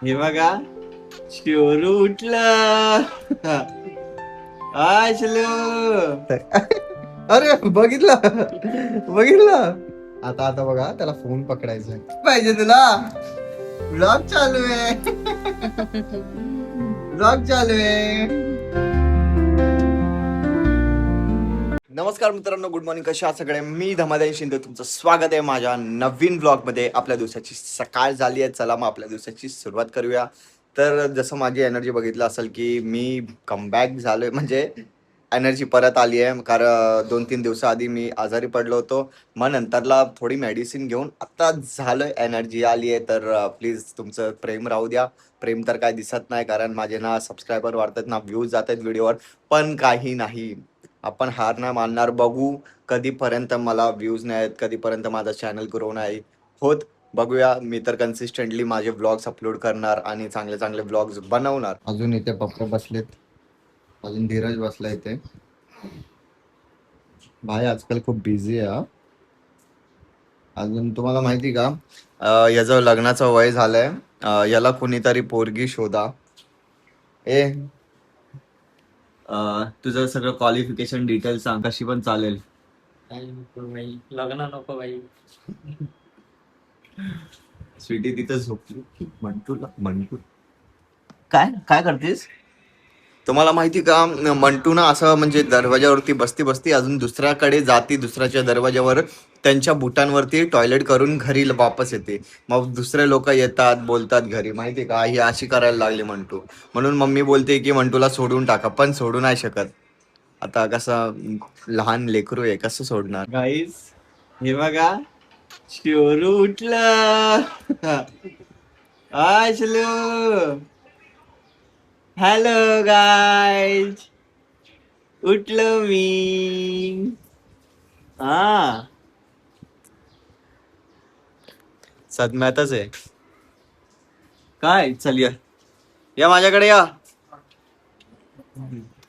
हे बघा शिवरू उठलं. हाय शिलू. अरे बघितलं बघितलं. आता आता बघा त्याला फोन पकडायचा पाहिजे तुला. ब्लॉग चालू आहे. ब्लॉग चालू आहे. नमस्कार मित्रांनो, गुड मॉर्निंग. कशा आहात सगळे? मी धमादाई शिंदे, तुमचं स्वागत आहे माझ्या नवीन ब्लॉग मध्ये. आपल्या दिवसाची सकाळ झाली आहे, चला मग आपल्या दिवसाची सुरुवात करूया. तर जसं माझी एनर्जी बघितलं असेल की मी कमबॅक झालोय, म्हणजे एनर्जी परत आली आहे. कारण 2-3 दिवसाआधी मी आजारी पडलो होतो, मग नंतरला थोडी मेडिसिन घेऊन आता झालं, एनर्जी आली आहे. तर प्लीज तुमचं प्रेम राहू द्या. प्रेम तर काय दिसत नाही, कारण माझे ना सबस्क्रायबर वाढतात ना व्ह्यूज जात आहेत व्हिडिओवर, पण काही नाही. आपण हार नाही मानणार. बघू कधीपर्यंत मला व्ह्यूज नाही आहेत, कधीपर्यंत माझा चॅनल ग्रो नाही होत, बघूया. मी तर कन्सिस्टंटली माझे व्लॉग्स अपलोड करणार आणि चांगले चांगले व्लॉग्स बनवणार. अजून इथे पप्पा बसलेत, अजून धीरज बसला इथे. भाई आजकाल खूप बिझी आहे हा. अजून तुम्हाला माहिती का, याचं लग्नाचं वय झालंय. याला कोणीतरी पोरगी शोधा. ए, तुझं सगळं क्वालिफिकेशन डिटेल्स सांग, कशी पण चालेल. लग्न नको बाई. स्वीटी तिथं झोपली. मंटू काय काय करतेस? तुम्हाला माहिती का, मंटू ना असं म्हणजे दरवाजावरती बसती बसती अजून दुसऱ्याकडे जाती, दुसऱ्याच्या दरवाजावर त्यांच्या बुटांवरती टॉयलेट करून घरी वापस येते. मग दुसरे लोक येतात, बोलतात घरी, माहिती का ही अशी करायला लागली मंटू. म्हणून मम्मी बोलते की मंटूला सोडून टाका, पण सोडू नाही शकत. आता कसं लहान लेकरू आहे, कसं सोडणार. गाईस हे बघा शिवरू उठलं. हाय शिलू. हॅलो गाईज, उठलो मी. हा सदम्यातच आहे. काय चल या माझ्याकडे या.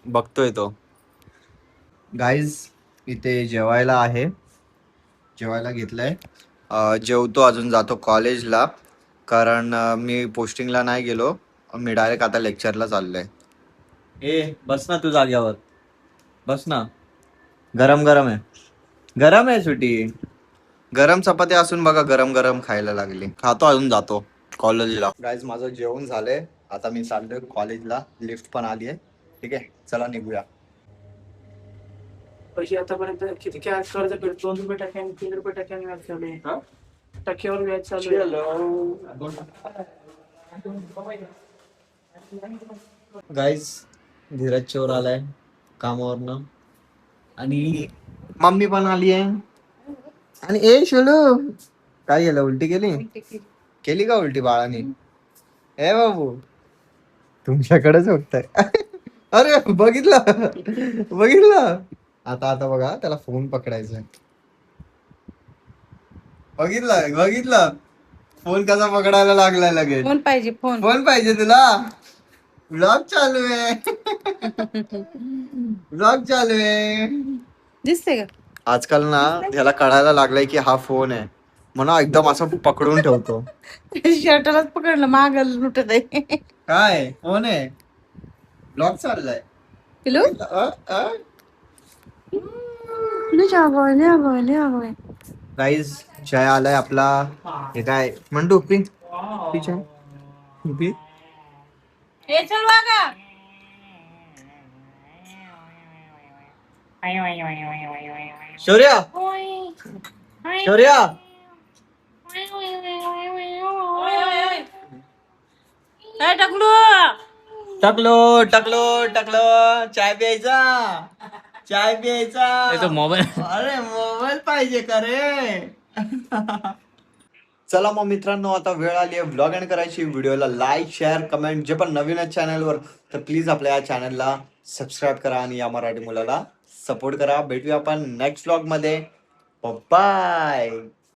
बघतोय तो. गाईज इथे जेवायला आहे, जेवायला घेतलंय. जेवतो, अजून जातो कॉलेजला. कारण मी पोस्टिंगला नाही गेलो, मी डायरेक्ट आता लेक्चरला चाललोय. ए बस ना तू जाग्यावर, बस ना. गरम गरम आहे, गरम आहे सुटी. गरम चपाती असून बघा गरम गरम खायला लागली. खातो, अजून जातो कॉलेजला. गाईज माझं जेवण झालंय, आता मी चाललोय कॉलेजला. लिफ्ट पण आली आहे. ठीक आहे, चला निघूया. पैसे आतापर्यंत किती काय कर्ज भेट 2 रुपये टक्क्याने 3 रुपये टक्क्याने व्याज चालू आहे. टक्क्यावर व्याज चालू आहे. गाईज धीरज चोर आलाय कामावरनं, आणि मम्मी पण आली आहे. आणि ए शोलू, काय केलं? उलटी केली? केली का उलटी बाळाने? ए बाबू, तुमच्याकडेच बघताय. अरे बघितलं बघितलं. आता आता बघा त्याला फोन पकडायचा. बघितलं बघितलं, फोन कसा पकडायला लागलाय लगेच. फोन पाहिजे, फोन फोन पाहिजे तुला. ब्लॉग चालू आहे. ब्लॉग चालू आहे. दिसते का? आजकाल ना त्याला कळायला लागलाय की हा फोन आहे, म्हणून एकदम असं पकडून ठेवतो. शर्टालाच पकडलं, माग लुटत आहे. काय फोन आहे? ब्लॉग चाललाय. पिलू गाईज चाय आलाय आपला. हे काय म्हणतो, पी पी चाय, पी. हे चल वागा. शौर्या, शौर्या. काय टाकलो? टाकलो टाकलो टाकलो. चाय प्यायचा, चाय प्यायचा. मोबाईल अरे मोबाईल पाहिजे का रे? चला मग मित्रांनो, आता वेळ आली आहे व्लॉग एंड करायची. व्हिडिओला लाईक, शेअर, कमेंट. जे पण नवीन आहेत चॅनलवर, तर प्लीज आपल्या या चॅनलला सबस्क्राईब करा आणि या मराठी मुलाला सपोर्ट करा. भेटूया आपण नेक्स्ट व्लॉग मध्ये. बाय.